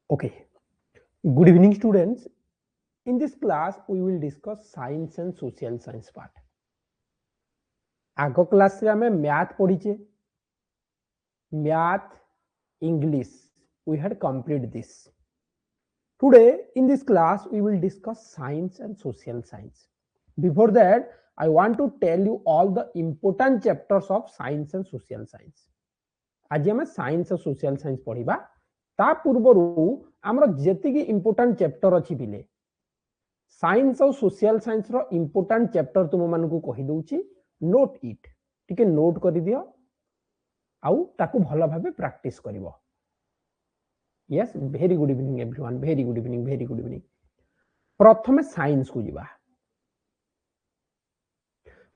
Okay. Good evening, students. In this class, we will discuss science and social science part. आगो class रे हमें math पढ़ीचे math English we had complete this. Today in this class we will discuss science and social science. Before that I want to tell you all the important chapters of science and social science. आज हमें science और social science पढ़िबा ता पूर्वरु हमर जेतिकी important chapter अछि बिले science और social science रो important chapter तुम मान को कहि दउची नोट इट ठीक नोट कर दियो आउ ताकू भलो भाबे प्रैक्टिस करिवो yes very good evening everyone very good evening प्रथमे साइंस को जिबा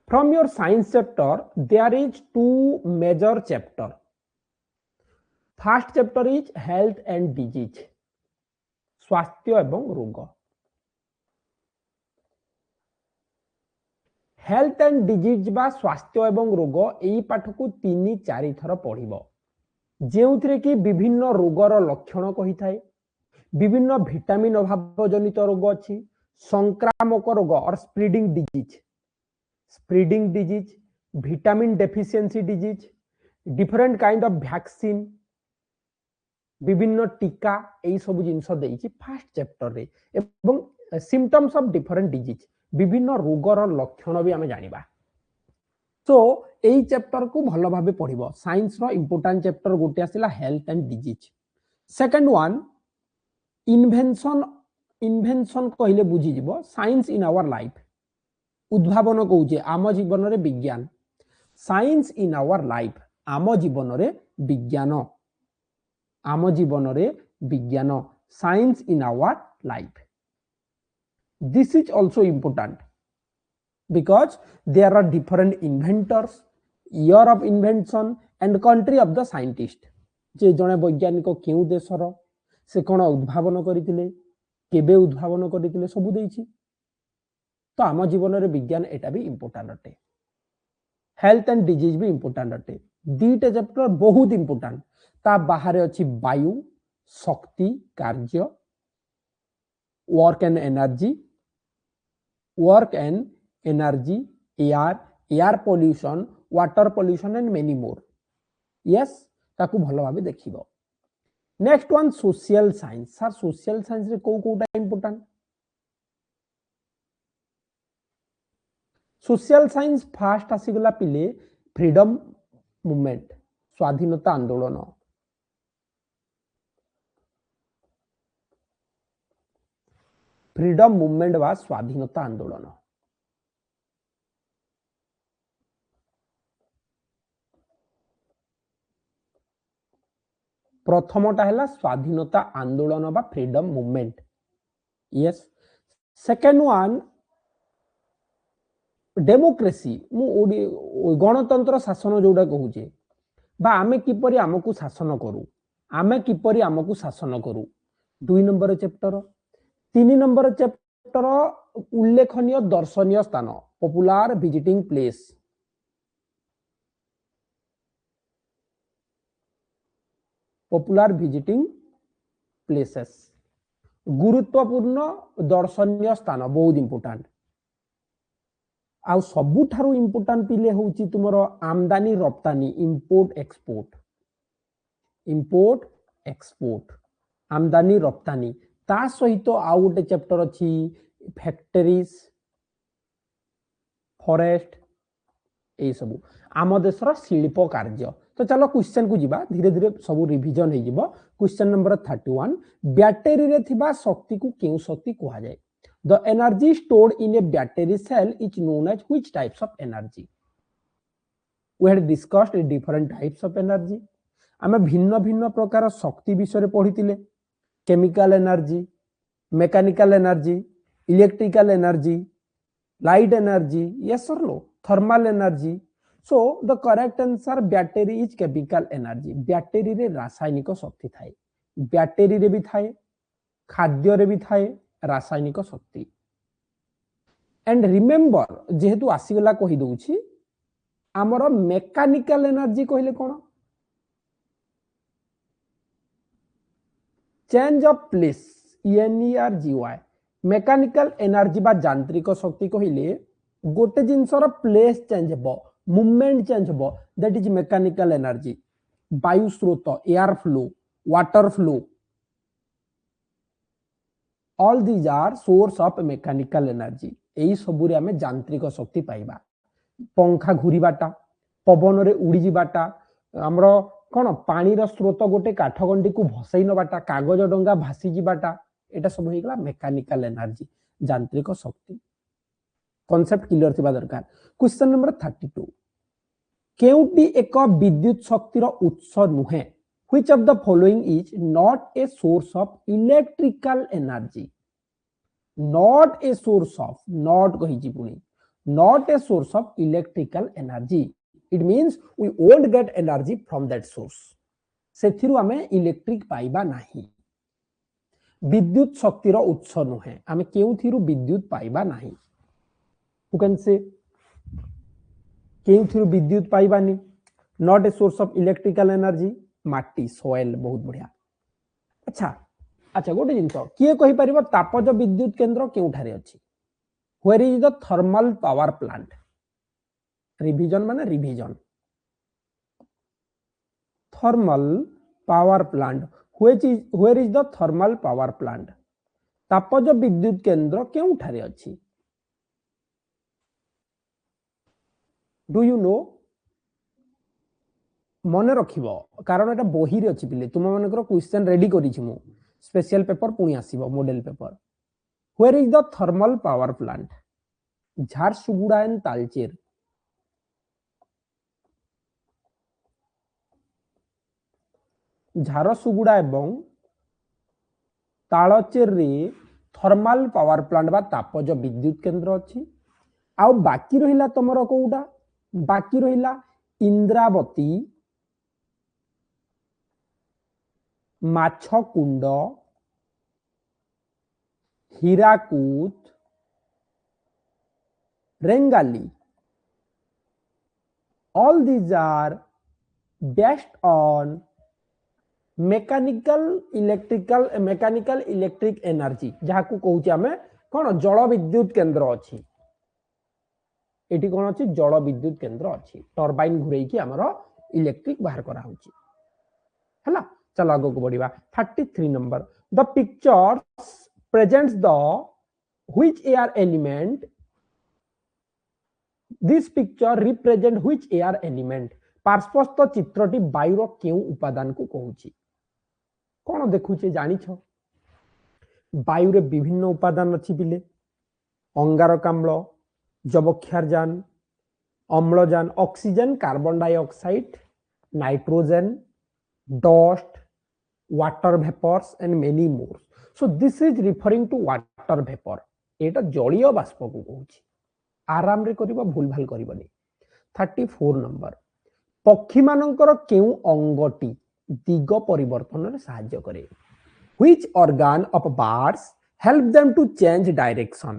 from your science chapter there is two major chapter first chapter is health and disease स्वास्थ्य एवं रोग हेल्थ एंड डिजीज बा स्वास्थ्य एवं रोग एई पाठ को 3-4 थर पढ़िबो जेउथरे कि विभिन्न रोगर लक्षण कहि थाए विभिन्न विटामिन अभाव जनित रोग अछि संक्रामक रोग और spreading disease vitamin deficiency disease different kind of vaccine विभिन्न टीका एई सब जिंस देइछि फर्स्ट चैप्टर रे एवं सिम्पटम्स ऑफ डिफरेंट डिजीज विभिन्न रोगर लक्षण भी आम जानिबा सो एई चैप्टर को भलो भाबे पढ़िबो साइंस रो इंपोर्टेंट चैप्टर गोटे आसिला health and disease second one invention कहले बुझी जिवो साइंस इन आवर लाइफ उद्भावन कहूचे आम जीवन रे विज्ञान साइंस इन आवर लाइफ आम जीवन रे विज्ञान science in our life. This is also important because there are different inventors, year of invention and country of the scientist. जे जने वैज्ञानिक केउ देशर से कोन उद्भावन करितिले केबे उद्भावन करितिले सब देइछि तो आम जीवन रे विज्ञान एटा भी इंपोर्टेंट अटे हेल्थ एंड डिजीज भी इंपोर्टेंट अटे दीटे चैप्टर बहुत इंपोर्टेंट ता बाहर अछि वायु शक्ति कार्य work and energy air pollution water pollution and many more yes ताकू भलो भाबे देखिबो next one social science sir social science रे कोटा इंपोर्टेंट सोशल साइंस फास्ट आसीगला पिले फ्रीडम मूवमेंट स्वाधीनता आंदोलन फ्रीडम मूवमेंट बा स्वाधीनता आंदोलन प्रथमटा है स्वाधीनता आंदोलन बा freedom movement yes second one democracy गणतंत्र शासन जोड़ा कहूचे बा आमे किपरि आमको शासन करू 2 नंबर चैप्टर 3 नंबर चैप्टर उल्लेखनीय दर्शनीय स्थान popular visiting place popular visiting places गुरुत्वपूर्ण दर्शनीय स्थान बहुत इंपोर्टेंट आ सबुठारु इंपोर्टेंट पिले होउची तुमरो आमदानी रप्तानी इंपोर्ट एक्सपोर्ट आमदानी रप्तानी ता सहित आउ गोटे चैप्टर अछि फैक्टरीज फॉरेस्ट ए सब आम देशर शिल्प कार्य तो चलो क्वेश्चन को जीवा धीरे धीरे सब रिवीजन हो जिवो क्वेश्चन नंबर 31 बैटरी रे थिबा शक्ति को केउ शक्ति कहा जाय The energy stored in a battery cell is known as which types of energy? We had discussed different types of energy. आमे भिन्न भिन्न प्रकार शक्ति विषय पढ़ितिले chemical energy mechanical energy electrical energy light energy yes और no thermal energy so the correct answer battery is chemical energy battery रे रासायनिक शक्ति थाए बैटरी रे भी थाए खाद्य रे भी थाए रासायनिक शक्ति एंड रिमेंबर जेहेतु आसीगला कहि दउछि हमर मेकानिकल एनर्जी कहले कोन change of place ENERGY mechanical energy बा यांत्रिक शक्ति कहले गोटे जिनसर प्लेस चेंज हेबो मूवमेंट चेंज हेबो दैट इज मेकानिकल एनर्जी वायु स्रोत air flow water flow all these are source of mechanical energy एई सबुरे हमें यांत्रिक शक्ति पाइबा पंखा घूरीबाटा पवन रे उड़ी जीवाटा हमरो कोन पानी रो स्रोत गोटे काठगंडी को भसई नबाटा कागज डंगा भासी जीवाटा एटा सब होइगला मेकानिकल एनर्जी यांत्रिक शक्ति कॉन्सेप्ट क्लियर थिबा दरकार क्वेश्चन नंबर 32 केउटी एक विद्युत शक्तिर उत्स नुहे which of the following is not a source of electrical energy not a source of not कहिजी पुनी not a source of electrical energy it means we won't get energy from that source सेथिरु हमें electric पाइबा नाही विद्युत शक्तिर उत्स नुहे हमें केउथिरु विद्युत पाइबा नाही who can say केउथिरु विद्युत पाइबानी not a source of electrical energy माटी सोइल बहुत बढ़िया अच्छा अच्छा गोटे जिनस किए कहि परिबो तापज विद्युत केंद्र केउठारे अछि where is the thermal power plant revision माने revision thermal power plant where is the thermal power plant तापज विद्युत केंद्र केउठारे अछि डू यू नो मन रखिबो कारण एटा बही रे अछि पिले तुम मानकर क्वेश्चन रेडी करिछि मु स्पेशल पेपर पुनी आसीबो model paper where is the thermal power plant Jharsuguda and Talcher Jharsuguda एवं तालचेर रे थर्मल पावर प्लांट बा तापज विद्युत केंद्र अछि आ बाकी रहिला तमरो कोउडा बाकी रहिला Indravati माछकुंड Hirakud Rengali all these are based on mechanical electric energy जहा को कहूची हमें कोन जल विद्युत केंद्र अछि एटी कोन अछि जल विद्युत केंद्र अछि टरबाइन घुरई की हमरो इलेक्ट्रिक बाहर करा होची हला चलो आगो को बढ़िबा 33 number the picture presents the which air element this picture represent which air element पार्श्वस्थ चित्रटी वायुर केउ उपादान को कहूची कोन देखुचे जानि छ वायु रे विभिन्न उपादान अछि बिले अंगारकाम्ल जबक्षारजान अम्लजान oxygen carbon dioxide nitrogen dust water vapors and many more so this is referring to water vapor एटा जलीय बाष्प को कहूची आराम रे करिबा भूल भाल करिबनी 34 नंबर पक्षी मानकर केउ अंगटी दिग परिवर्तन रे सहाय्य करे which organ of birds help them to change direction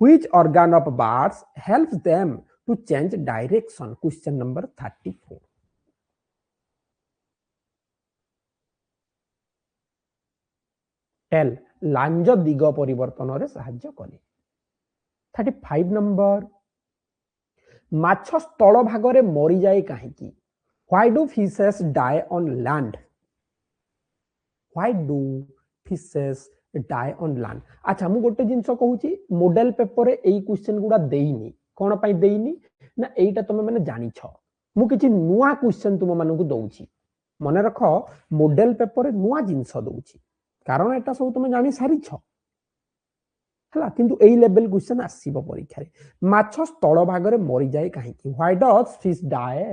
which organ of birds helps them to change direction question number 34 tell लांज दिग परिवर्तन रे सहाय्य करे 35 नंबर माछ स्थल भाग रे मरि जाय काहे की why do fishes die on land why do fishes die on land अच्छा मु गोटे जिंस कहूची मॉडल पेपर रे एई क्वेश्चन गुडा देइनी कोन पई देइनी ना एईटा तमे माने जानि छ मु किछि नुवा क्वेश्चन तुम मानन को दउची मने रखो मॉडल पेपर रे नुवा जिंस दउची कारण एटा सब तुम जानि सारी छ हला किंतु एई लेवल क्वेश्चन आसीबो परीक्षा रे माछ स्थल भाग रे मरि जाय काहे की why does fish die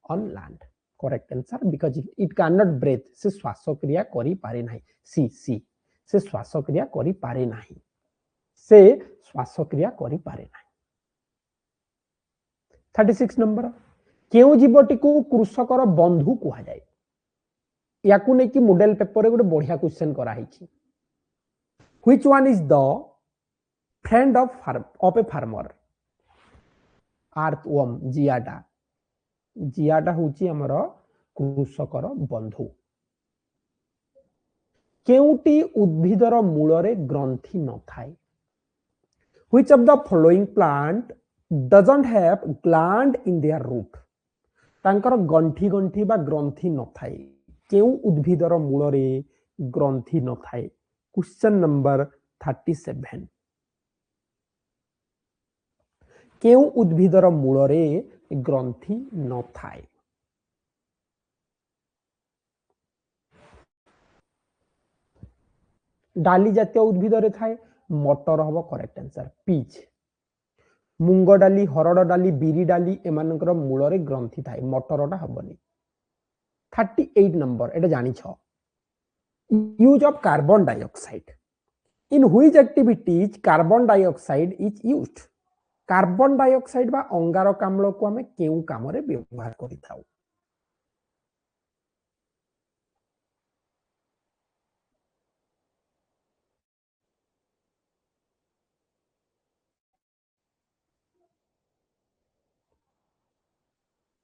on land correct answer because it can not breathe से श्वास क्रिया करि पारे नाही सी से श्वास क्रिया करि पारे नाही से श्वास क्रिया करि पारे नाही 36 नंबर केउ जीवटी को कृषकर बंधु कुहा जाय याकू ने कि मॉडल पेपर रे गोटे बढ़िया क्वेश्चन करा हिची which one is the friend of a farmer earthworm जियाटा होची हमर कृषकर बंधु केउटी उद्भिदर मूलरे ग्रंथि न थाए which of the following plant doesn't have gland in their root तांकर गंठी गंठी बा ग्रंथि न थाए केउ उद्भिदर मूलरे ग्रंथि न थाए क्वेश्चन नंबर 37 केउ उद्भिदर मूलरे ग्रंथि न थाए डाली जातीय उद्भिद रे थाए मटर हबो करेक्ट आंसर पीच मुंग डाली हरड़ डाली बिरी डाली एमानकर मूल रे ग्रंथि थाए मटरटा हबनी 38 नंबर एटा जानि छ use of carbon dioxide in which activities carbon dioxide is used carbon dioxide बा अंगारकाम्ल को हमें केउ काम रे व्यवहार करि थाउ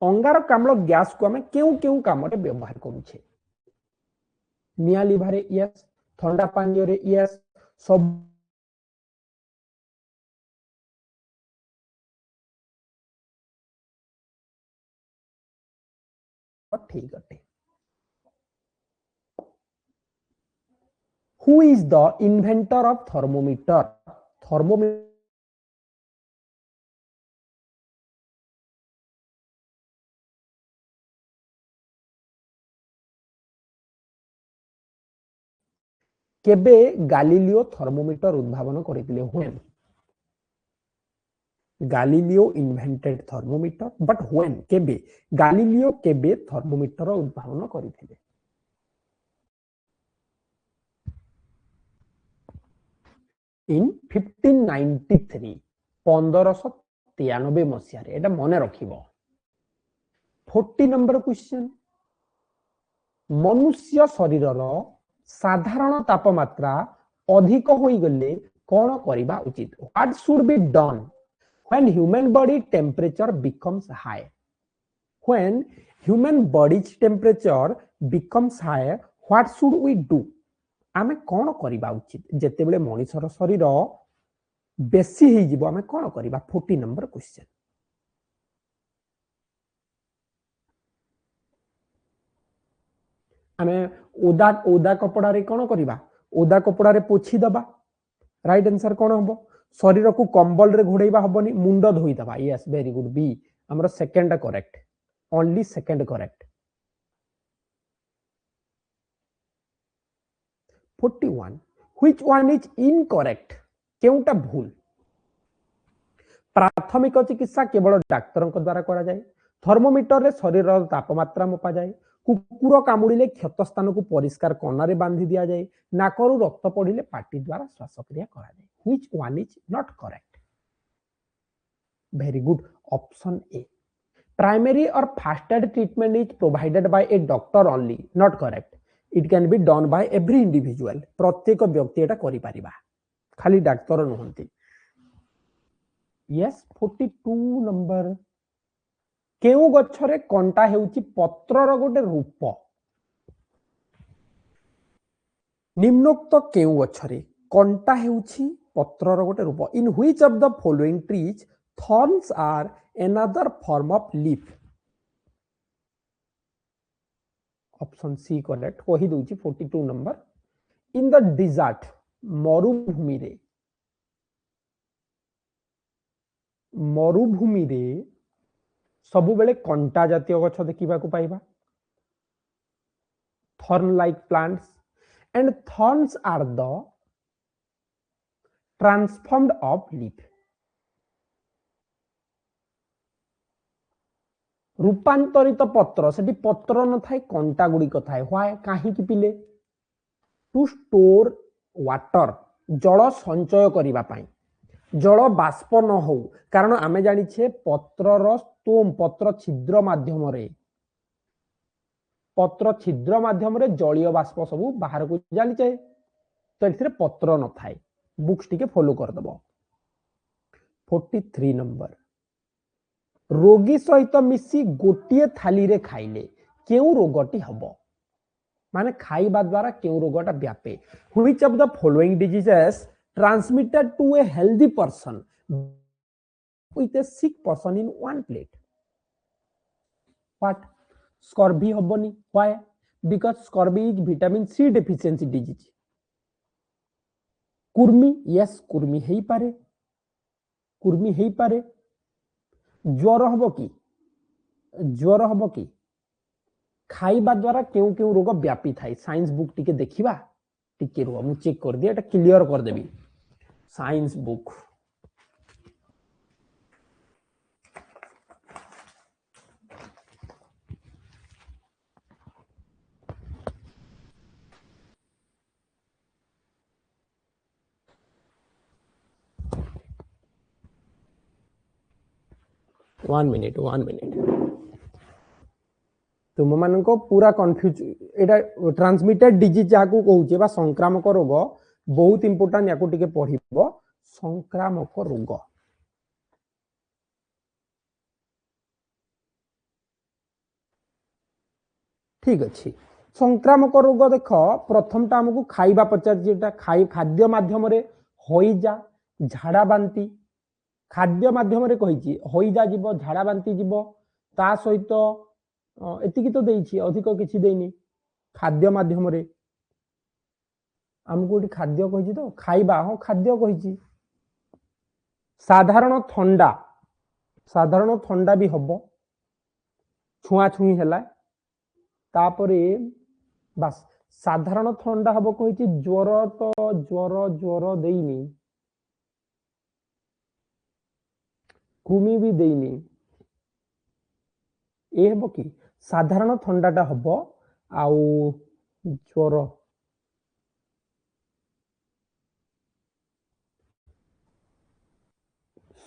अंगारकाम्ल गैस को हमें केउ केउ काम रे व्यवहार करूछे निया लिभारे यस ठंडा पानी रे यस सब ठीक अटे who is the inventor of thermometer thermometer केबे गालिलियो थर्मोमीटर उद्भावन करथिले when Galileo invented thermometer but when केबे गालिलियो केबे थर्मोमीटर उद्भावन करथिले इन 1593 1593 मसिया रे एटा मने रखिबो 40 नंबर क्वेश्चन मनुष्य शरीरर साधारण तापमात्रा अधिक होई गले कोन करिबा उचित what should be done when human body temperature becomes high when human body's temperature becomes high what should we do आमे कोन करिबा उचित जेते बेले मनुष्यर शरीर बेसी ही जिवो आमे कोन करिबा 40 नंबर क्वेश्चन आमे ओदा ओदा कपड़ा रे कोन करिबा ओदा कपड़ा रे पोछि दबा राइट आंसर कोन हबो शरीर को कंबल रे घोड़ेबा हबनी मुंड धोई दबा यस वेरी गुड बी हमर second correct only second correct 41 which one is incorrect केउटा भूल प्राथमिक चिकित्सा केवल डाक्टर द्वारा करा जाए थर्मोमीटर रे शरीर तापमात्रा मपा जाए कुकुर कामुड़िले क्षत स्थान को परिष्कार कनारे बांधी दिया जाए नाकरू रक्त पड़िले पाटी द्वारा श्वासक्रिया करा जाए which one is not correct very good option A primary और first aid treatment is provided by a doctor only not correct it can be done by every individual प्रत्येक व्यक्ति एटा करि परिबा खाली डाक्टर नहंती यस 42 नंबर केउ गछरे कंटा हेउची पत्रर गोटे रूप निम्नोक्त केउ गछरे कंटा हेउची पत्रर गोटे रूप in which of the following trees thorns are another form of leaf option C correct कहि दोची 42 नंबर इन द डिजर्ट मरुभूमि रे सबु बेले कंटा जातीय गछ देखिबा को पाइबा thorn like plants and thorns are the transformed of leaf रूपांतरित पत्र सेठी पत्र न थाए कंटा गुडी को थाए व्हाई काहे कि पिले टू स्टोर वाटर जल संचय करिबा पाई जल बाष्प न हो कारण आमे जानि छे पत्रर स्तोम पत्र छिद्र माध्यम रे जलीय बाष्प सब बाहर को जानि छे तो एथिरे पत्र न थाए बुक्स टिके फॉलो कर दबो 43 नंबर रोगी सहित मिसी गोटिए थाली रे खाइले केउ रोगटी हबो माने खाइबा द्वारा केउ रोगटा व्यापे which of the following diseases transmitted to a healthy person with a sick person in one plate? What? Scurvy hoboni. Why? Because scurvy is vitamin C deficiency disease. कुर्मी, yes, कुर्मी हेई पारे, कुर्मी हेई पारे. ज्वर हबो कि, ज्वर हबो कि खाइबा द्वारा केउ केउ रोग व्यापी थाए. साइंस बुक टिके देखिबा, टिके रुआ मु चेक कर दिए, एटा क्लियर कर देबी. साइंस बुक 1 मिनिट तुम मान को पूरा कन्फ्यूज एटा ट्रांसमिटेड डिजीज जाकू कहूचे बा संक्रामक रोग बहुत इंपोर्टेंट याकू टिके पढिबो. संक्रामक रोग ठीक अच्छी. संक्रामक रोग देख प्रथम टा हमको खाइबा पचार जेटा खाई खाद्य माध्यम रे होइजा झाड़ा बांती खाद्य माध्यम रे कहिची होइजा जीव झाड़ा बांती जीव ता सहित एतिकी तो देइछि अधिक किछि देइनी खाद्य माध्यम रे हमको खाद्य कहिछि तो खाइबा हो खाद्य कहिछि. साधारण ठंडा भी हबो छुआ छुई हैला तापरे बस साधारण ठंडा हबो कहिछि. ज्वर तो ज्वर देइनी कृमि भी देइनी ए हबो कि साधारण ठंडाटा हबो आउ ज्वर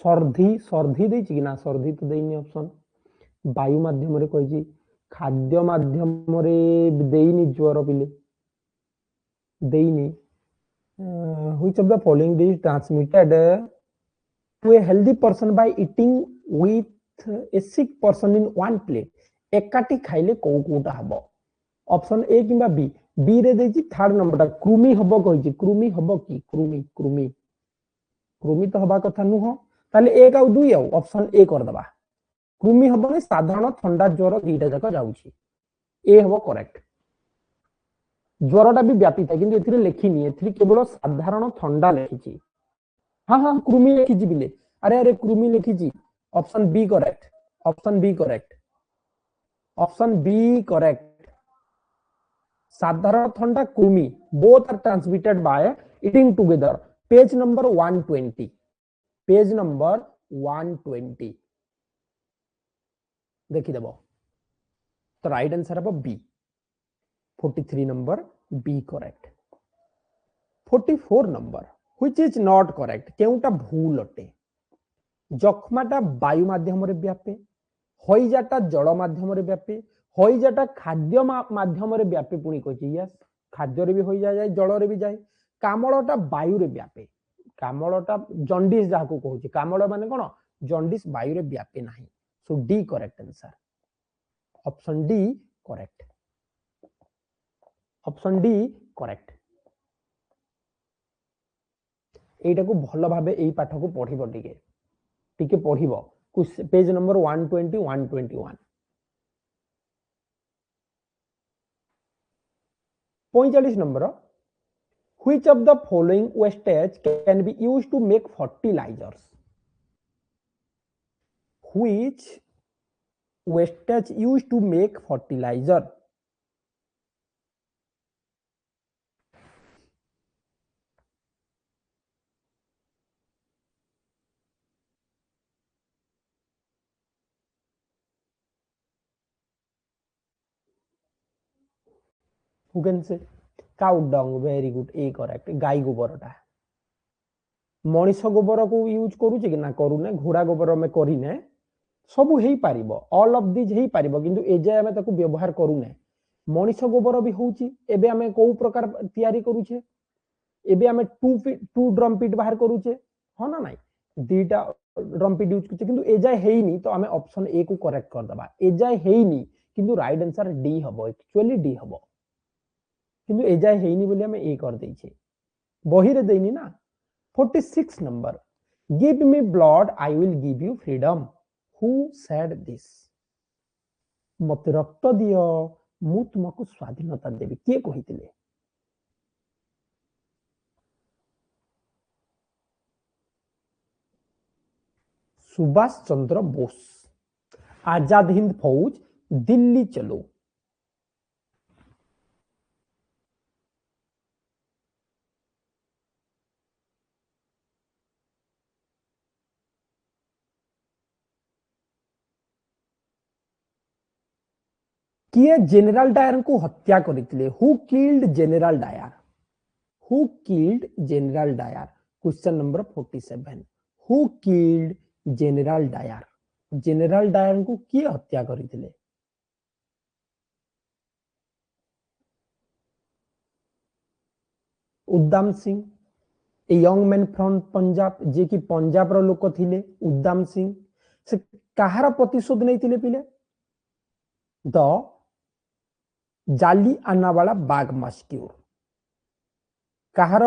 सर्दी देछि कि ना सर्दी तो देइनी ऑप्शन. वायु माध्यम रे कहिछि खाद्य माध्यम रे देइनी ज्वर पिले देइनी. Which of the following disease transmitted to a healthy person by eating with a sick person in one plate. एकाटी खाइले को कोटा हबो. ऑप्शन ए किबा बी. बी रे देछि थर्ड नंबरटा कृमि हबो कहिछि. कृमि हबो कि कृमि तो हबा कथा नुह ताले 1 आ 2 आ ऑप्शन ए कर दबा. कृमि हबो नै साधारण ठंडा ज्वर दीटा जाक जाउछि. ए हबो करेक्ट. ज्वरटा भी व्यापी था किंतु एथिरे लेखिनी एथिरे केवल साधारण ठंडा लेखिछि. हाँ कृमि लेखिछि बिले अरे कृमि लेखिछि. Option B correct. Option B correct. साधारण ठंडा कृमि both are transmitted by eating together. Page number 120 देखी देबो तो राइट आंसर हबो B. 43 number B correct. 44 number which is not correct. केउटा भूल अटे. जखमाटा वायु माध्यम रे व्यापे होइजाटा जल माध्यम रे व्यापे होइजाटा खाद्य माध्यम रे व्यापे पुणी कहिछि. यस खाद्य रे भी होई जाय जल रे भी जाय. कामळटा वायु रे व्यापे. कामळटा जॉन्डिस जाको कहूछि. कामळ माने कोन जॉन्डिस वायु रे व्यापे नाही. So D correct answer. Option D correct. Option D correct. एटा को भलो भाबे एई पाठ को पढिबो टिके पढिबो. Page number 120 121 45 number. Which of the following wastage can be used to make fertilizers? Which wastage used to make fertilizer? Who can say? Cow dung. Very good. A correct. गाई गोबरटा मनीष गोबर को यूज करूचे कि ना करूने. घोड़ा गोबर में करिने सब हेई पारिबो. ऑल ऑफ दिस हेई पारिबो किंतु एजे हमें ताको व्यवहार करूने. मनीष गोबर भी होउची. एबे हमें को प्रकार तयारी करूचे. एबे हमें 2 ड्रम पिट बाहर करूचे हो ना नाही. दीटा ड्रम पिट यूज करछे किंतु एजाय हेइनी तो हमें ऑप्शन ए को करेक्ट कर दबा. एजाय हेइनी किंतु राइट आंसर डी हबो. एक्चुअली डी हबो. किंतु एजाए हेनी बोली हमें ए कर देछे बही रे देनी ना 46 number give me blood I will give you freedom who said this मत रक्त दियो मु तुमको स्वाधीनता देवी किए कहिथिले सुभाष चंद्र बोस आजाद हिंद फौज दिल्ली चलो किए जनरल डायर को हत्या करथिले who killed General Dyer who killed General Dyer question number 47 who killed General Dyer को किए हत्या करथिले Udham Singh a young man from Punjab जे कि पंजाब रो लोक थिले उद्दाम सिंह से कहार प्रतिशोध नैथिले पिले द जाली आनावाला बाग मास्क्यूर कहार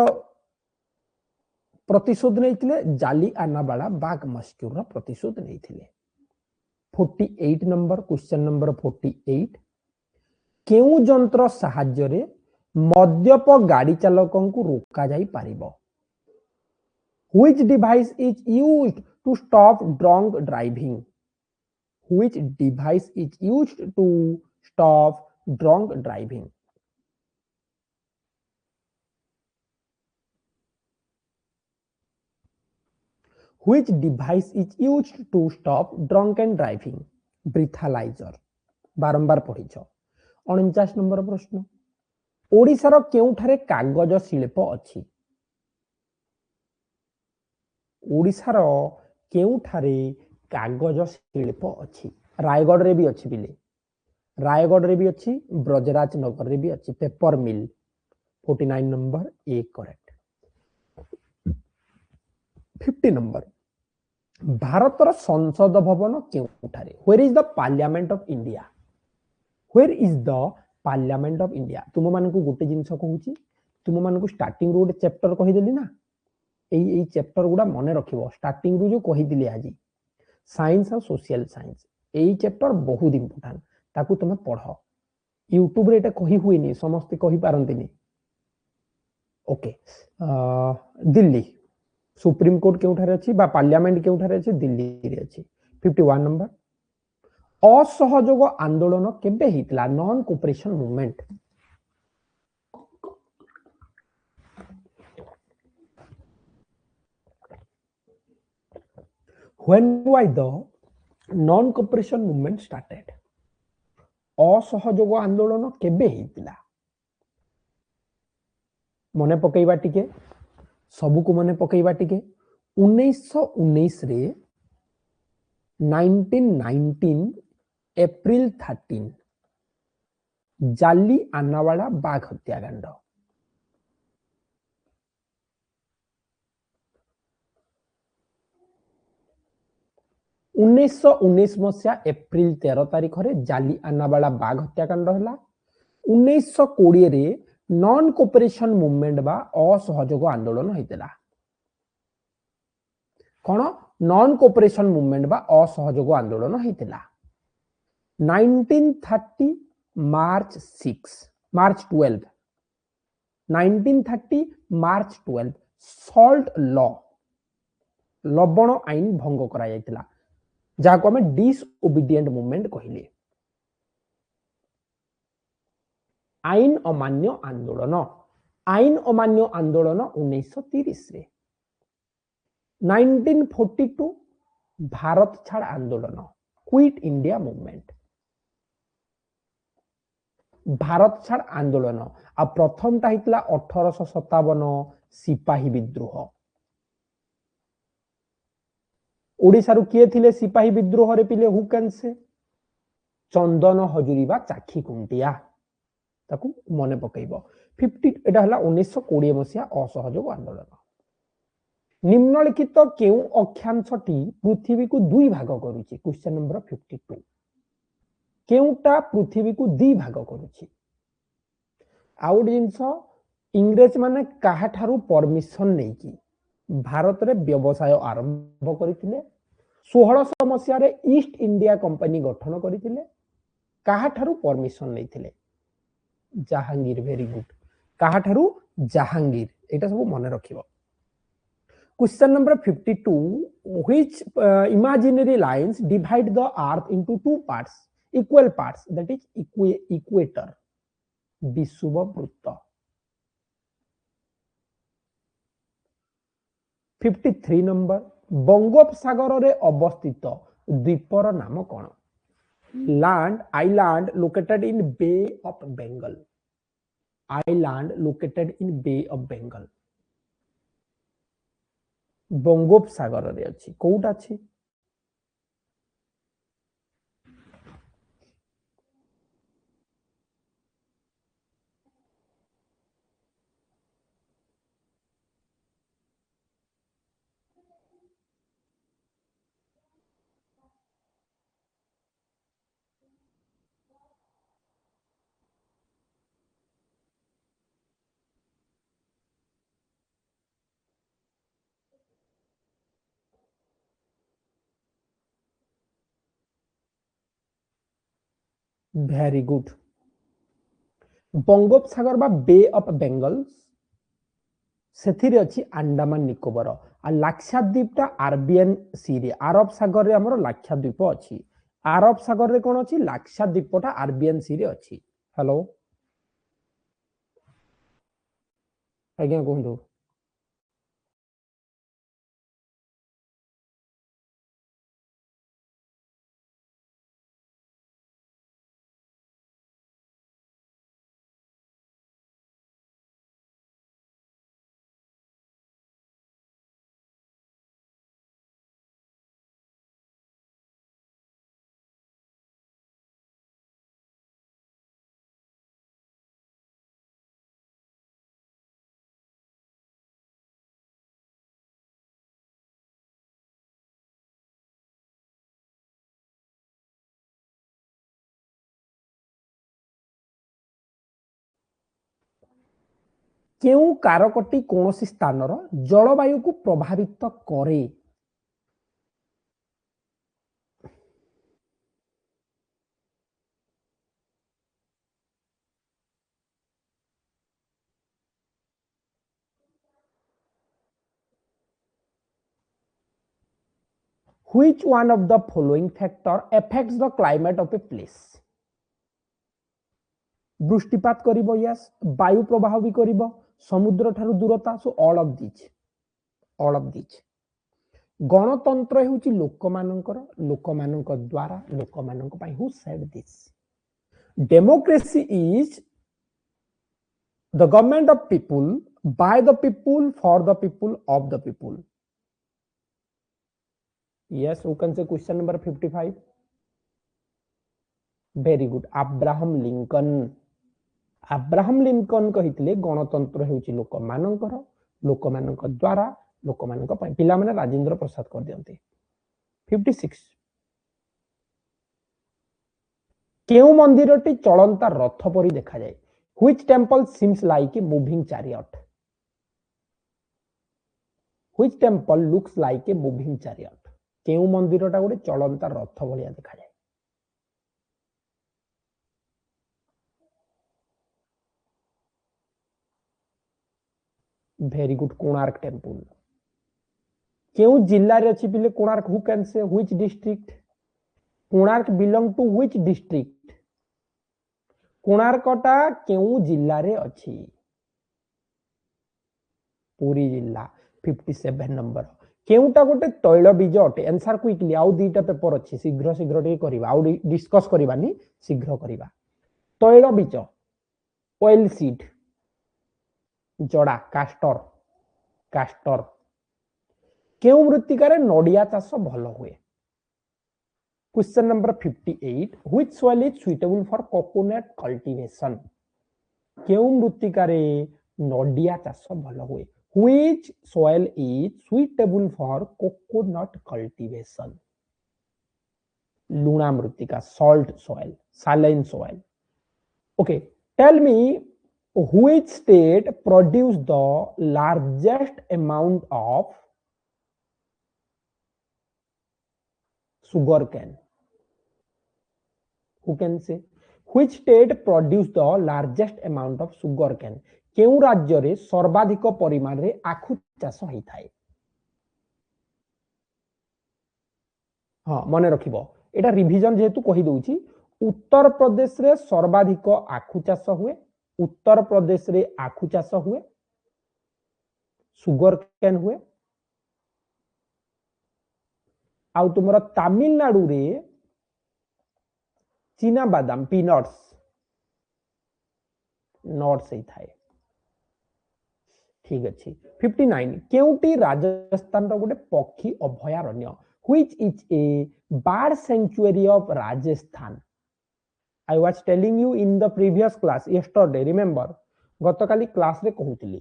प्रतिशोध नैथिले जाली आनावाला बाग मास्क्यूर रो प्रतिशोध नैथिले 48 नंबर क्वेश्चन नंबर 48 केउ जंत्र सहाय्य रे मद्यप गाड़ी चालकों को रोका जाई पारिबो Which device is used to stop drunk driving? Which device is used to stop drunk driving? Which device is used to stop drunken driving? Breathalyzer. बारंबार पढ़िछ 49 नंबर प्रश्न ओडिशार केउठारे कागज शिल्प अछि ओडिशार केउठारे कागज शिल्प अछि रायगढ़ रे भी अछि बिले रायगढ़ रे भी अछि ब्रजराज नगर रे भी अछि paper mill 49 number A correct 50 number भारतर संसद भवन केउठारे where is the parliament of India where is the parliament of India तुम मानकु गोटे जिंस कहूची तुम मानकु स्टार्टिंग रो चैप्टर कहि देली ना एई चैप्टर गुडा मने रखिबो स्टार्टिंग रू जो कहि दिले आजी साइंस और सोशल साइंस एई चैप्टर बहुत इंपोर्टेंट ताकू तुम पढ़ यूट्यूब रे एटा कहि हुइनी समस्त कहि पारंतिनी ओके दिल्ली सुप्रीम कोर्ट केउठारे अछि बा पार्लियामेंट केउठारे अछि दिल्ली रे अछि 51 नंबर असहयोग आंदोलन केबे हितला non cooperation movement when why the non cooperation movement started असहयोग आंदोलन केबे हितला मने पकेइबा टिके सबु को मने पकेइबा टिके 1919 रे 1919 एप्रिल 13 जाली आनावाला बाघ हत्याकांड 1919 मसिया एप्रिल 13 तारिख रे जाली आनावाला बाघ हत्याकांड हला 1920 रे नॉन कोऑपरेशन मूवमेंट बा असहयोग आंदोलन होइतला कोन नॉन कोऑपरेशन मूवमेंट बा असहयोग आंदोलन होइतला 1930 मार्च 12 1930 मार्च 12 सॉल्ट लॉ लवण आईन भंग करा जायतिला जाको हमें डिसओबीडिएंट मूवमेंट कहले आईन अमान्य आंदोलन 1930 रे 1942 भारत छाड़ आंदोलन क्विट इंडिया मूवमेंट भारत छाड़ आंदोलन आ प्रथम टा हितला 1857 सिपाही विद्रोह ओडिसा रु किए थिले सिपाही विद्रोह रे पिले हु कैन से चंदन हजूरी बा चाखी कुंटिया ताकू मने पकेइबो 50 एटा हला 1920 मसिया असहयोग आंदोलन निम्नलिखित केउ अक्षांशटी पृथ्वी को दुई भाग करूची क्वेश्चन नंबर 52 केउटा पृथ्वी को दी भाग करूची आउ गोटे जिनस इंग्रेज माने काहाठारू परमिशन नहीं कि भारत रे व्यवसाय आरंभ करथिले 1600 मसिया ईस्ट इंडिया कंपनी गठन करथिले काहाठारू परमिशन नहीं थिले जहांगीर वेरी गुड काहाठारू जहांगीर एटा सब मन रखिबो question number 52 which imaginary lines divide the earth into two parts equal parts that is equator विषुववृत्त 53 नंबर बंगोपसागर रे अवस्थित द्वीपर नाम कौन land island located in Bay of Bengal island located in Bay of Bengal Bangopsagar रे अछि कोउटा अछि वेरी गुड बंगोपसागर बा बे ऑफ बेंगल सेथिरे अछि अंडमान निकोबर आ लाक्षाद्वीप टा आरबियन सी रे अरब सागर रे हमर लाक्षाद्वीप अछि अरब सागर रे कोन अछि लाक्षाद्वीप टा आरबियन सी रे अछि हेलो आज्ञा कहंदो केउ कारकटी कोनोसी स्थानर जलवायु को प्रभावित करे Which one of the following factor affects the climate of a place? वृष्टिपात करिबो यस वायु प्रवाह भी करिबो समुद्र ठारू दूरता सो ऑल ऑफ दिस गणतंत्र हेउची लोकमानंकर द्वारा लोकमानंक पई who said this democracy is the government of people by the people for the people of the people yes who can say question number 55 very good Abraham Lincoln कहितले गणतंत्र हेउची लोकमानंक द्वारा लोकमानंक पई पिला माने राजेंद्र प्रसाद कर दियंते 56 केउ मंदिरटी चलंता रथ परी देखा जाय which temple seems like a moving chariot which temple looks like a moving chariot केउ मंदिरटा गोटे चलंता रथ भलिया देखा जाय very good कोणार्क टेम्पल केउ जिल्ला रे अछि पिले Konark who can say which district Konark belong to which district कोणार्कटा केउ जिल्ला रे अछि पुरी जिल्ला 57 नंबर केउटा गोटे तैलबीज अटे आंसर क्विकली आउ दुईटा पेपर अछि शीघ्र शीघ्र टे करबा आउ डिस्कस करबानी शीघ्र करबा तैलबीज ऑयल सीड जड़ा कास्टर केउ मृत्तिकार नडिया चाष भल हुए question number 58 which soil is suitable for coconut cultivation केउ मृत्तिकार नडिया चाष भल हुए which soil is suitable for coconut cultivation लुणा मृत्तिका salt soil saline soil okay tell me Which state produce the largest amount of sugar cane? Who can say? Which state produce the largest amount of sugar cane? केउ राज्य रे सर्वाधिक परिमाण रे आखु चाष होई थाए? हाँ मन रखिबो एटा रिविजन जेहेतु कहि दउची उत्तर प्रदेश रे सर्वाधिक आखु चाष हुए, उत्तर प्रदेश रे आखु चाष हुए, सुगर केन हुए, आउ तुमर तमिलनाडु रे चीना बादाम पीनट्स नट्स ही थाए। ठीक अच्छे 59 केउटी राजस्थान रो गोटे पक्षी अभयारण्य which is a bird sanctuary of Rajasthan? I was telling you in the previous class yesterday remember गतकाली क्लास रे कहूतिली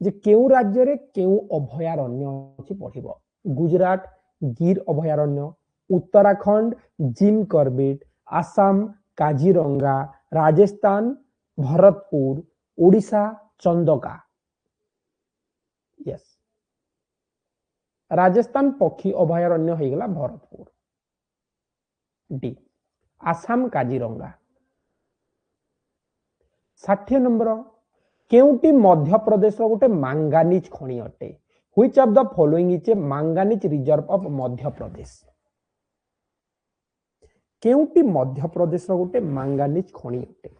जे केउ राज्य रे केउ अभयारण्य अछि पढिबो गुजरात गिर अभयारण्य Uttarakhand Jim Corbett Assam Kaziranga Rajasthan Bharatpur Odisha Chandaka yes Rajasthan पक्षी अभयारण्य हो गला भरतपुर डी आसाम काजीरंगा 60 नंबर केउटी मध्य प्रदेश रो गोटे मांगानीज खणी अटे which of the following is a manganese reserve of Madhya Pradesh केउटी मध्य प्रदेश रो गोटे मांगानीज खणी अटे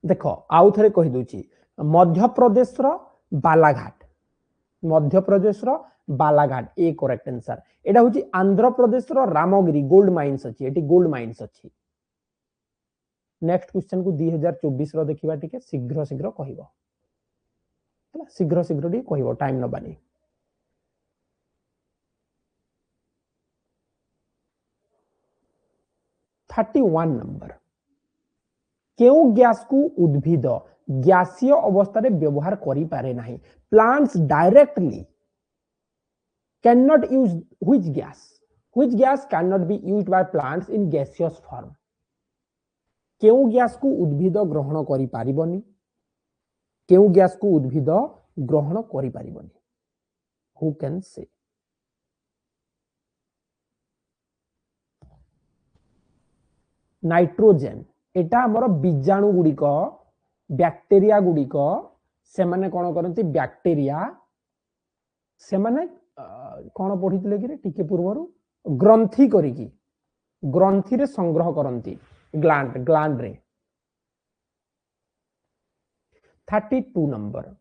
देख आउ थे कहीदे Madhya Pradesh Balaghat Madhya Pradesh Balaghat A correct answer एटा होची आंध्र प्रदेश रामगिरी गोल्ड माइंस अछि एटी गोल्ड माइंस अछि नेक्स्ट क्वेश्चन को 2024 रो देखिबा ठीक है शीघ्र शीघ्र कहिबो हला शीघ्र शीघ्र डी कहिबो टाइम नबानी थर्टी वन नंबर केउ गैस को उद्भिद गैसीय अवस्था रे व्यवहार करि पारे नाही plants directly can not use which gas can not be used by plants in gaseous form केउ गैस को उद्भिद ग्रहण करि पारिबनी केउ गैस को उद्भिद ग्रहण करि पारिबनी हु कैन से नाइट्रोजन एटा हमर बीजाणु गुड़िक बैक्टेरिया गुड़िक से माने कौन करती बैक्टेरिया से माने कौन पढ़ी कि टिके पूर्व ग्रंथि करिकी ग्रंथि रे संग्रह करती ग्लैंड रे 32 नंबर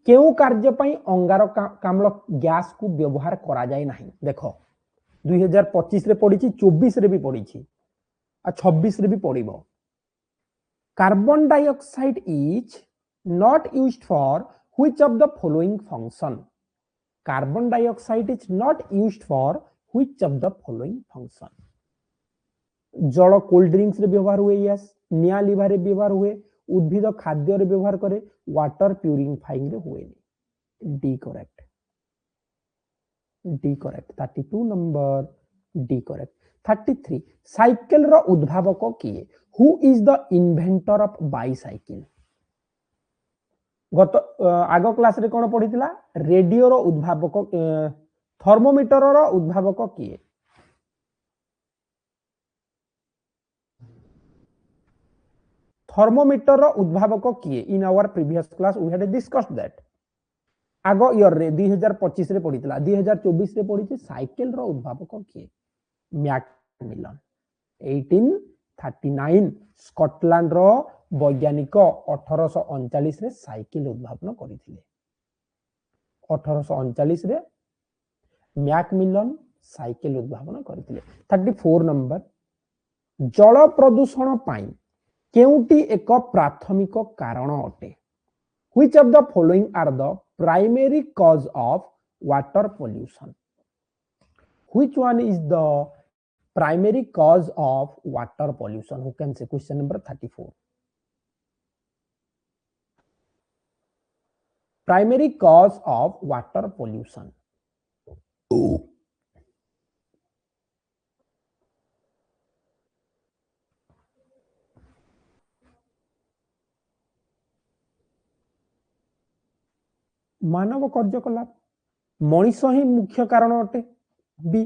केउ कार्य पई अंगारकाम्ल गैस को व्यवहार करा जाय नाही देखो 2025 रे पड़ी 24 रे भी पड़ी आ 26 रे भी पड़िबो Carbon dioxide is not used for which of the following function? Carbon dioxide is not used for which of the following function? जल कोल्ड ड्रिंक्स रे व्यवहार हुए यस निया लिभा रे व्यवहार हुए उद्भिद खाद्य रे व्यवहार करे वाटर प्यूरिफाइंग रे हुए D correct 32 number D correct 33 cycle रो उद्भावक किए Who is the inventor of bicycle? गत आगो क्लास रे कोन पढितला रेडियो रो उद्भावक थर्मोमीटर रो उद्भावक किए थर्मोमीटर रो उद्भावक किए in our previous class we had discussed that आगो ईयर रे 2025 रे पढितला 2024 रे पढिछि साइकिल रो उद्भावक किए मैकमिलन 1839 स्कॉटलैंड रो वैज्ञानिक 1839 रे साइकिल उद्भावन करथिले 1839 रे मैकमिलन साइकिल उद्भावन करथिले 34 नंबर जल प्रदूषण पाई केउटी एक प्राथमिक कारण अटे which of the following are the primary cause of water pollution which one is the primary cause of water pollution who can say question number 34 primary cause of water pollution. मानव कार्यकलाप, मनीष ही मुख्य कारण अटे। बी,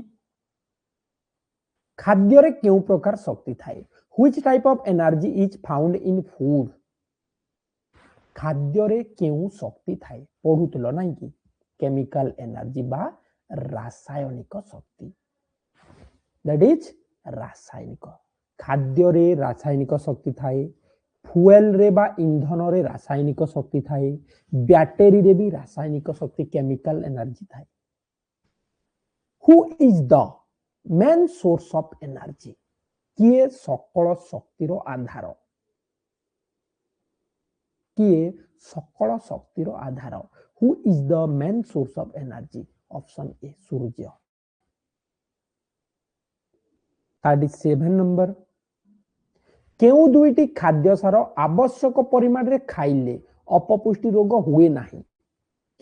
खाद्य रे क्यों प्रकार शक्ति थाए, which type of energy is found in food. खाद्य रे क्यों शक्ति थाए पढ़ुतल नहीं कि केमिकल एनर्जी बा रासायनिक शक्ति, दैट इज रासायनिक। खाद्य रे रासायनिक शक्ति थाए, फुएल रे बा ईंधन रे रासायनिक शक्ति थाए, बैटरी रे भी रासायनिक शक्ति केमिकल एनर्जी थाए। Who is the main source of energy, किए सकल शक्तिर आधार, किए सकल शक्तिर आधार। Who is the main source of energy, option A सूर्य। 37 नंबर, केउ दुईटी खाद्य सार आवश्यक परिमाण रे खाइले अपपुष्टि रोग हुए नाही।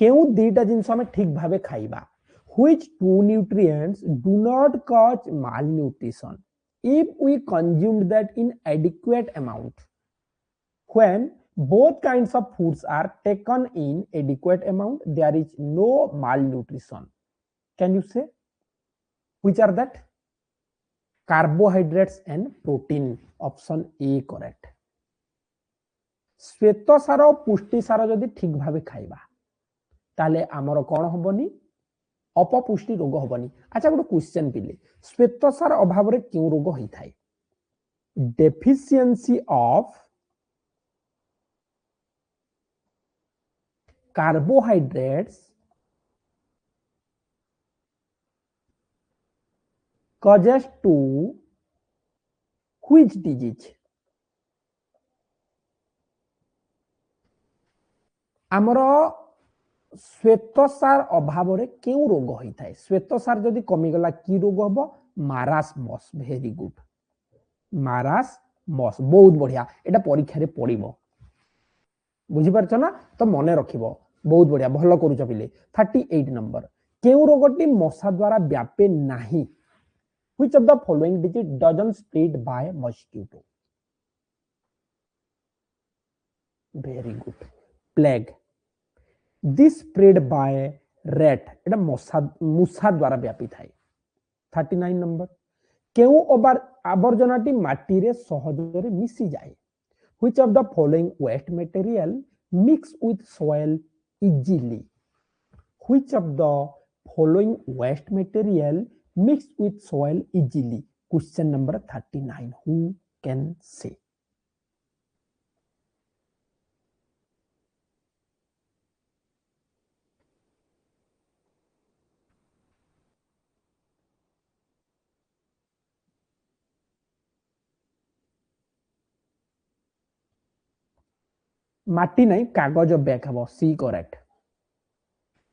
केउ दुईटा जिंस हमें ठीक भावे खाइबा। Which two nutrients do not cause malnutrition if we consume that in adequate amount? When both kinds of foods are taken in adequate amount, there is no malnutrition. Can you say which are that? Carbohydrates and protein. Option A correct. श्वेत सार और पुष्टि सार जदि ठीक भावे खाइबा ताले आमर कौन हबनी, अपपुष्टि रोग हबनी। अच्छा गोटे क्वेश्चन पिले, श्वेत सार अभाव रे क्यों रोग होई थाए? Deficiency of carbohydrates causes to which disease? आमर श्वेत सार अभाव रे क्यों रोग होई थाए? श्वेत सार जदि कमी गला की रोग हबो? मारास्मस। वेरी गुड, मारास्मस, बहुत बढ़िया। एटा परीक्षा रे पड़िबो, बुझी पारछ ना? तो मने रखिबो, बहुत बढ़िया, भलो करूछ पिले। 38 नंबर, केउ रोगटी मशा द्वारा व्यापे नाही? Which of the following disease doesn't spread by mosquito? Very good, plague. This spread by rat, एटा मूषा द्वारा व्यापी थाए। 39 नंबर, केउ आवर्जनाटी माटी रे सहजरे मिसी जाए? Which of the following waste material mix with soil easily? Which of the following waste material mix with soil easily? Question number 39. Who can say? माटी नहीं, कागज बैक हम। C correct.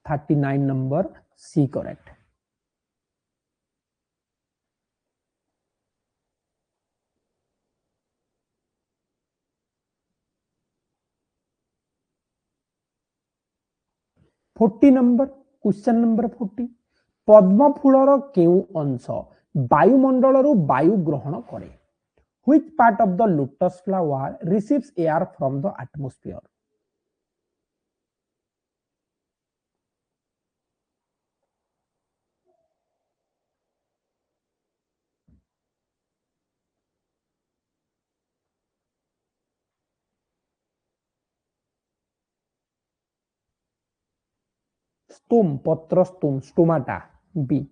39 नंबर, C correct. Forty number, question number 40, पद्म फूलर केउ अंश वायुमंडल रु वायु ग्रहण करे? Which part of the lotus flower receives air from the atmosphere? स्टुम, पत्र स्टुम, स्टोमाटा। बी।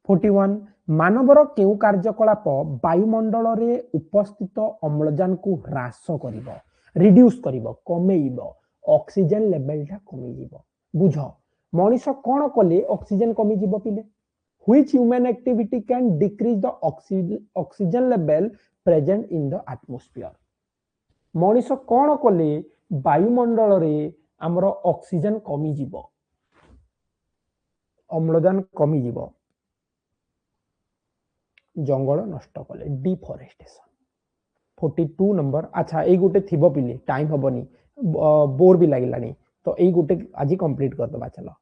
41, मानवर केउ कार्यकलाप वायुमंडल रे उपस्थित अम्लजान को ह्रास करिवो, रिड्यूस करिवो, कमेइबो, ऑक्सीजन लेवल टा कमी जिवो? बुझ, मनीष कोन कले ऑक्सीजन कमी जिवो पिले? Which human activity can decrease the oxygen level present in the atmosphere? Manish कोन कले वायुमंडल रे हमर ऑक्सीजन कमी जिवो, अम्लजान कमी जिवो? जंगल नष्ट कले, डिफॉरेस्टेशन। 42 नंबर, अच्छा ए गुटे थिबो पिले, टाइम हबनी, बोर भी लागिलानी। तो यही गोटे आज कंप्लीट कर दबा चलो।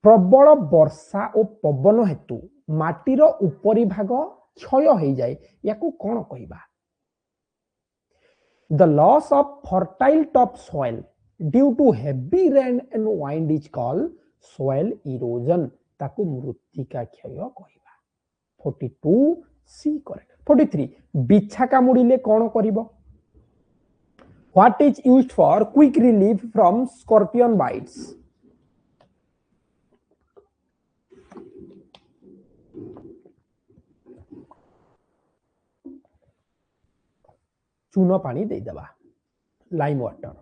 प्रबल वर्षा और पवन हेतु माटीर उपरी भाग क्षय हो जाए या कौन कहबा? The loss of fertile topsoil due to heavy rain and wind is called soil erosion. ताकू मृत्तिका क्षय कहबा। 42 सी करेक्ट। 43 बिछा कामुड़िले कौन करिवो? What is used for quick relief from scorpion bites? चून पानी दे देबा लाइम वाटर।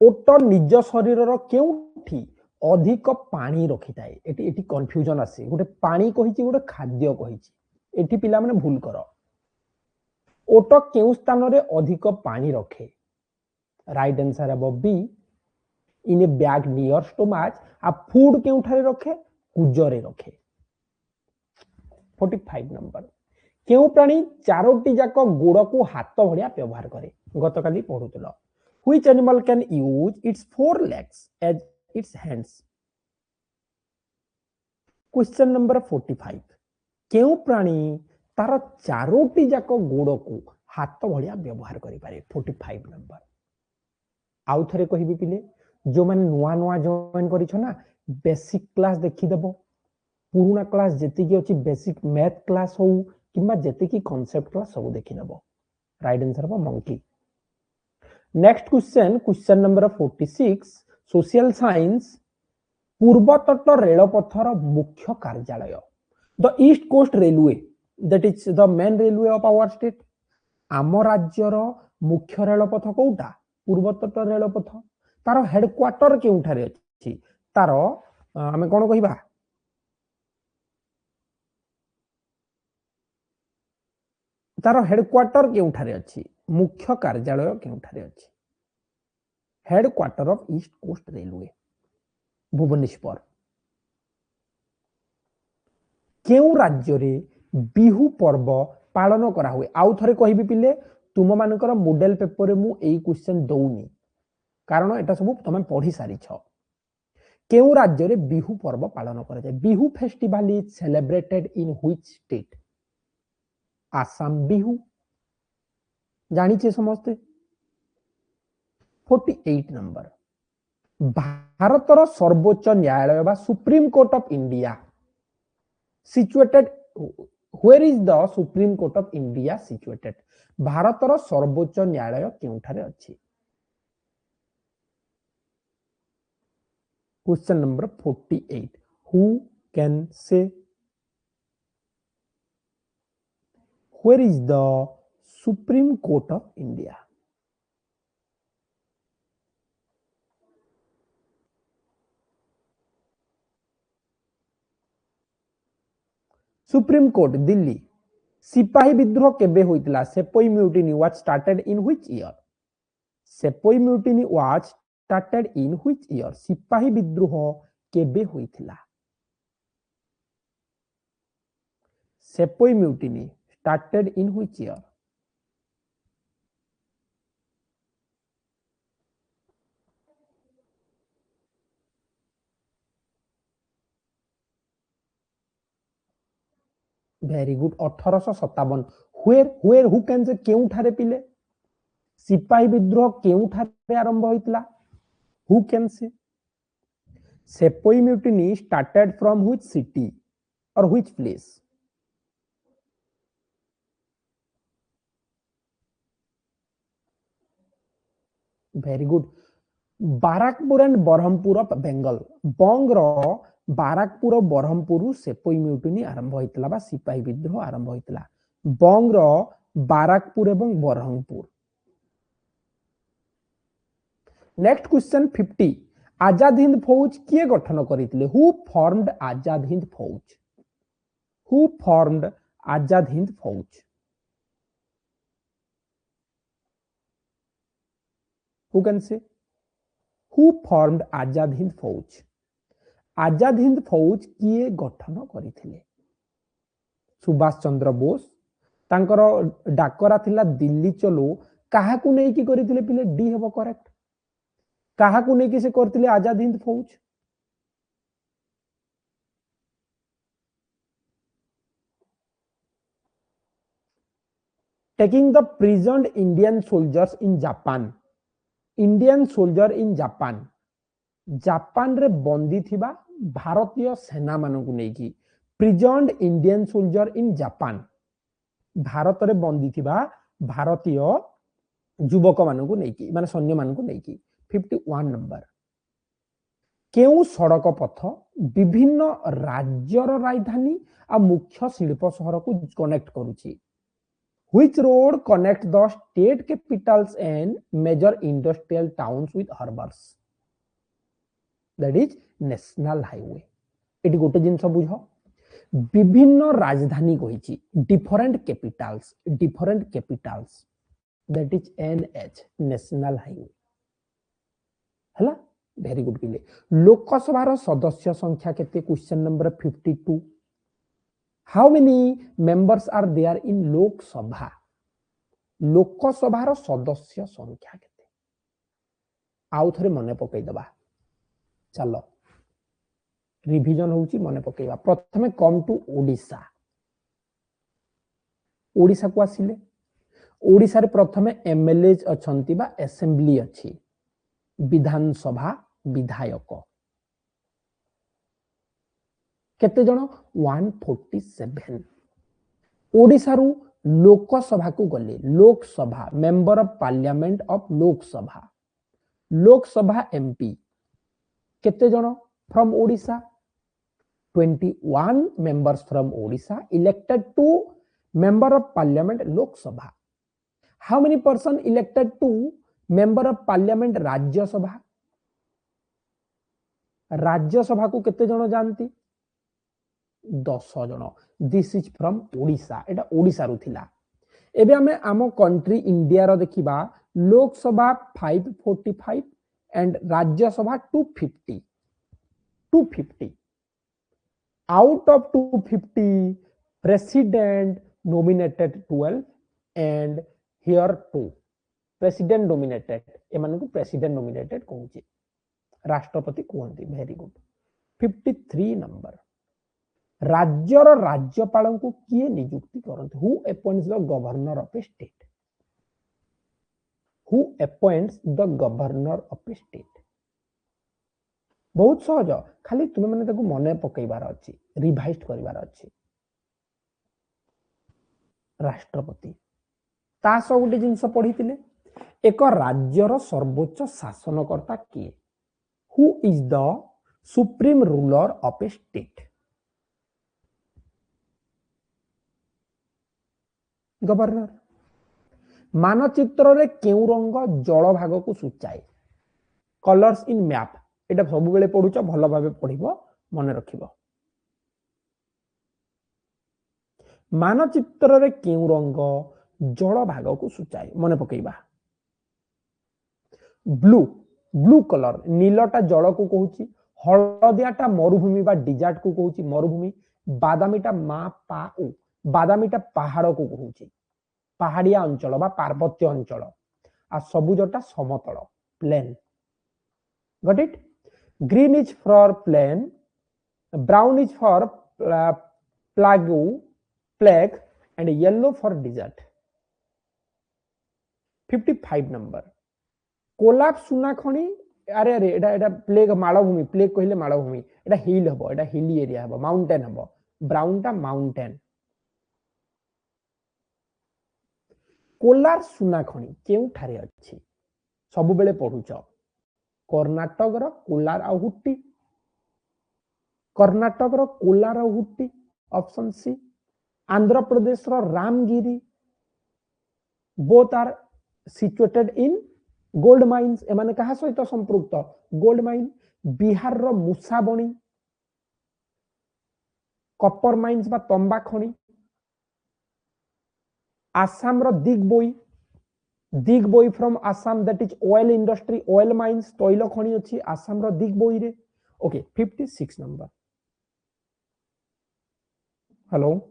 ओट निज शरीर केउठी अधिक पानी रखी थाए एटी एटी कंफ्यूजन आसी गोटे पानी कहिछि गोटे खाद्य कहिछि एटी पिला माने भूल कर। ओट केउ स्थान रे अधिक पानी रखे? राइट आंसर है B in a bag near stomach. आ फूड केउठारे रखे? कुजरे रखे। 45 नंबर केउ प्राणी चारोटी जाक गोड़ को हाथ भलिया व्यवहार करे? गतकाली पढुतलो। Which animal can use its four legs as its hands? Question number 45 केउ प्राणी तार चारोटी जाक गोड़ को हाथ भलिया व्यवहार करि पारे? 45 नंबर। आउ थरे कहिबि पिले जो माने नुआ नुआ जॉइन करिछ ना बेसिक क्लास देखि देबो। पुराना क्लास जेति की अछि बेसिक मैथ क्लास हो किबा जेति की कांसेप्ट क्लास सब देखि देबो। राइट आंसर हो मंकी। Next question question number 46 social science पूर्व तट रेलपथर मुख्य कार्यालय? The east coast railway that is the main railway of our state. आम राज्यर मुख्य रेलपथ कोउटा? पूर्व तट रेलपथ। तार हेडक्वार्टर केउठारे अछि? तार आमे कोन कहिबा? तार हेडक्वार्टर केउठारे अछि? मुख्य कार्यालय केउठारे अछि? Headquarter of east coast railway Bhubaneswar. केउ राज्य रे बिहू पर्व पालन करा हुए? आउ थरे कहिबि पिले तुम मानकर मॉडल पेपर रे मु एई क्वेश्चन दउनी कारण एटा सब तमे पढ़ी सारी छ। केउ राज्य रे बिहू पर्व पालन करा जाय? Bihu festival is celebrated in which state? Assam Bihu जानी छे समस्ते। 48 नंबर भारतर सर्वोच्च न्यायालय बा supreme court of India situated where is the supreme court of India situated? भारतर सर्वोच्च न्यायालय केउठारे अछि? Question number 48 who can say where is the supreme court of India? Supreme court Delhi. सिपाही विद्रोह केबे होइतला? Sepoy mutiny was started in which year? Sepoy mutiny was started in which year? सिपाही विद्रोह केबे होइतला? Sepoy mutiny started in which year? Very good 1857। Where who can say केउठारे पिले? सिपाही विद्रोह केउठारे आरंभ होइतला? Who can say? Sepoy mutiny started from which city और which place? Very good Barrackpore and Berhampore of Bengal. Banga Barrackpore Barhampur सेपोई mutiny आरंभ होइतला बा सिपाही विद्रोह आरंभ होइतला। बंग बाराकपुर एवं बरहमपुर। नेक्स्ट क्वेश्चन 50 आजाद हिंद फौज किए गठन करितले? Who formed Azad Hind Fauj? Who formed Azad Hind Fauj? Who can say? Who formed Azad Hind Fauj? Azad Hind Fauj किए गठन करिथिले? सुभाष चंद्र बोस। तांकर डाकरा थिला दिल्ली चलो काहाकू नै की करिथिले पिले? डी हेबो करेक्ट। कहा को नहीं से करथिले Azad Hind Fauj? Taking the prisoned Indian soldiers in Japan, Indian soldier in Japan, Japan रे बंदी थिबा भारतीय सेना मानकु नहीं की prisoned Indian soldier in Japan, Bharat रे बंदी थिबा भारतीय युवक मानकु नहीं की माने सैन्य मानकु नहीं की। 51 नंबर, केउ सड़क पथ विभिन्न राज्यर राजधानी आ मुख्य शिल्प सहर को कनेक्ट करूची? Which road connect the state capitals and major industrial towns with harbors? That is national highway. एटी गोटे जिनस बुझ, विभिन्न राजधानी कही different capitals that is NH national highway हैला। वेरी गुड पिले। लोकसभा सदस्य संख्या केते? Question number 52। How many members are there in Lok Sabha? Lok Sabha सदस्य संख्या केते? आउ थरे मने पकई दबा, चलो रिविजन होउची मने पकेइबा। प्रथमे कम टू ओडिशा, ओडिशा को आसिले ओडिशा रे प्रथमे एमएलए अछंती बा असेंबली अछि, विधानसभा विधायक केते जण? 147। ओडिशा रु लोकसभा को गले, Lok Sabha member of parliament of Lok Sabha, Lok Sabha MP केते जण from Odisha? 21 members from Odisha elected to member of parliament Lok Sabha. How many person elected to member of parliament Rajya Sabha? राज्य सभा को केते जण जानती? 10 जण। दिस इज फ्रॉम ओडिशा, एटा ओडिशा रु थिला। एबे हमें आम कंट्री इंडिया रो देखिबा, Lok Sabha 545 and Rajya Sabha 250। Out of 250, president nominated 12 and here 2 president nominated, एमान को president nominated कहूची, राष्ट्रपति कहती। Very good. 53 नंबर, राज्यर राज्यपाल को किए नियुक्ति करते? Who appoints the governor of A state? Who appoints the governor of A state? बहुत सहज, खाली तुम मैंने ताको मने पकईबार अच्छी, रिवाइज करिवार अच्छी। राष्ट्रपति तास गोटे जिनस पढ़ी, एक राज्यर सर्वोच्च शासनकर्ता किए? Who is the supreme ruler of A state? Governor. मानचित्र रे केउ रंग जल भाग को सूचाए? कलर्स इन मैप, एटा सब बेले पढुछ, भल भाबे पढिबो, मन रखिबो। मानचित्र रे केउ रंग जल भाग को सूचाए? मन पकईबा। ब्लू, ब्लू कलर नीलटा जल को कहूची, हलदियाटा मरुभूमि बा डिजर्ट को कहूची मरुभूमि, बादामीटा मा पाऊ बादामीटा पहाड़ को कहूची, पहाड़िया अंचल बा पार्वत्य अंचल, आ सबुजटा समतल plain. Got it? Green is for plain, brown is for plague and yellow for desert. 55 number, कोलाप सुना खणी, अरे अरे एटा एटा प्लेग मालभूमि, प्लेग कहले मालभूमि, एटा हिल हबो, एटा हिली एरिया हबो, माउंटेन हबो, ब्राउनटा माउंटेन। कोलार सुना खणी केउ ठारे अछि? सब बेले पढुछ, कर्नाटक रो कोलार आ हुट्टी, कर्नाटक रो कोलार आ हुट्टी ऑप्शन सी। आंध्र प्रदेश रो Ramagiri, both are situated in gold mines, एमाने कहा सहित संपृक्त? Gold mine. बिहार रो मुसाबणी, कॉपर माइन्स बा तंबा खणी। आसाम रो Digboi from Assam, that is oil industry, oil mines, तैल खणी अछि आसाम रो दिग्बोई रे। Okay 56 number. हेलो।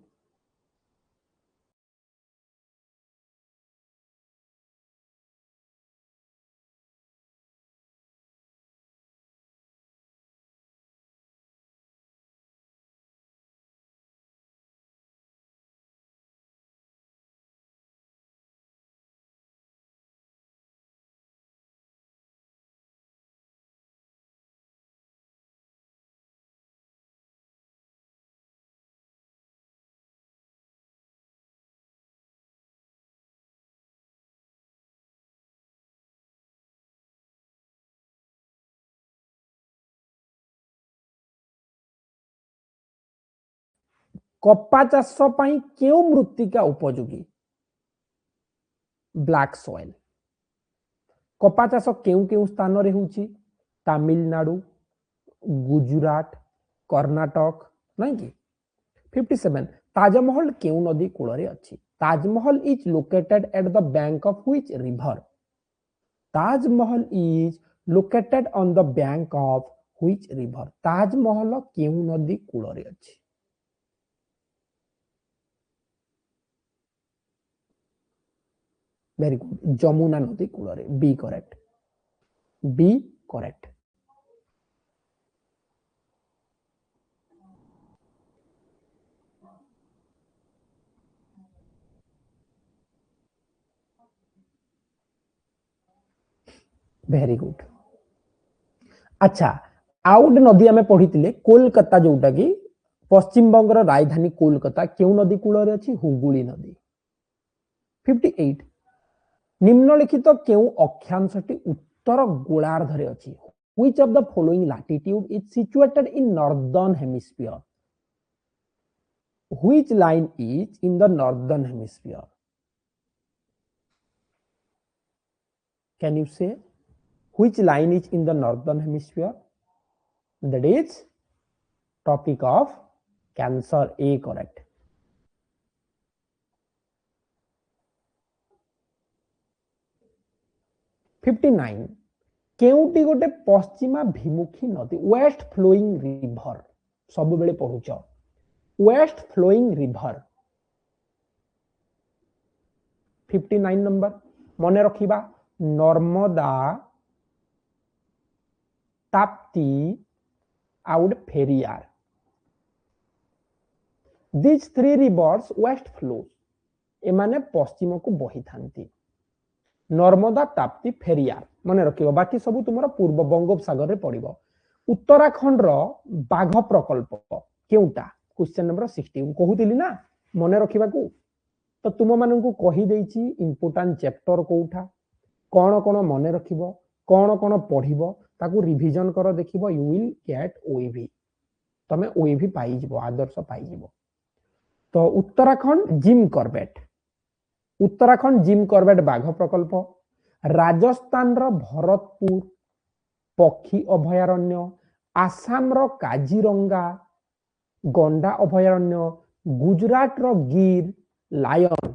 कपा चाष पई केउ मृत्तिका उपयोगी ब्लैक सॉइल कपा चाष केउ केउ स्थान रे होउची तमिलनाडु गुजरात कर्नाटक नहीं कि 57 ताजमहल केउ नदी कूल रे अछि Taj Mahal is located at the bank of which river Taj Mahal is located on the bank of which river Taj Mahal केउ नदी कूल रे अछि वेरी गुड जमुना नदी कूल रे बी करेक्ट वेरी गुड अच्छा आउ गोटे नदी आम पढ़ी कोलकाता जोटा कि पश्चिम बंगर राजधानी कोलकाता केउ नदी कूल रे अछि हुगुली नदी 58 निम्नलिखित केउ अक्षांशटी उत्तर गोलार्ध रे अछि which of the following latitude is situated in northern hemisphere which line is in the northern hemisphere can you से which line is in the northern hemisphere that is Tropic of Cancer A correct 59 केउटी गोटे पश्चिमा भिमुखी नदी west flowing river सब बेले पढुछ west flowing river 59 number मने रखिबा नर्मदा ताप्ती आउट Periyar these three rivers west flows एमाने पश्चिम को बही थांती नर्मदा ताप्ती फेरियार मने रखिबो बाकी सब तुमरा पूर्व बंगोपसागर रे पड़िबो उत्तराखंड रो बाघ प्रकल्प केउटा क्वेश्चन नंबर 60 कहूतिली ना मने रखिबा को तो तुम मानन को कहि देइची इंपोर्टेंट चैप्टर कोउठा कोन कोन मने रखिबो कोन कोन पढिबो ताकू रिवीजन कर देखिबो यू विल गेट ओईवी तमे ओईवी पाई जिवो आदर्श पाई जिवो तो उत्तराखंड जिम करबेट बाघ प्रकल्प राजस्थान रो भरतपुर पक्षी अभयारण्य आसाम रो काजीरंगा गंडा अभयारण्य गुजरात रो गिर लायन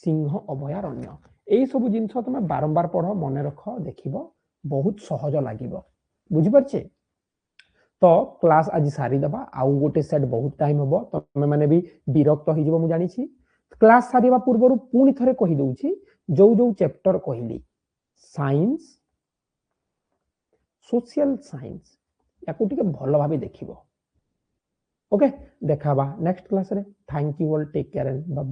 सिंह अभयारण्य एई सब जिंस तुम बारंबार पढ़ मन रख देखिबो बहुत सहज लागिबो बुझि परछे तो क्लास आज सारी दबा आउ गोटे सेट बहुत टाइम हबो तमे माने भी विरक्त होई जिवो मु जानि छी क्लास सारिबा पूर्वरु पुनी थरे कहि दउची जो जो चैप्टर कहिली साइंस सोशल साइंस याकू टिके भलो भाबे देखिबो ओके देखाबा नेक्स्ट क्लास रे thank you all take care and bye.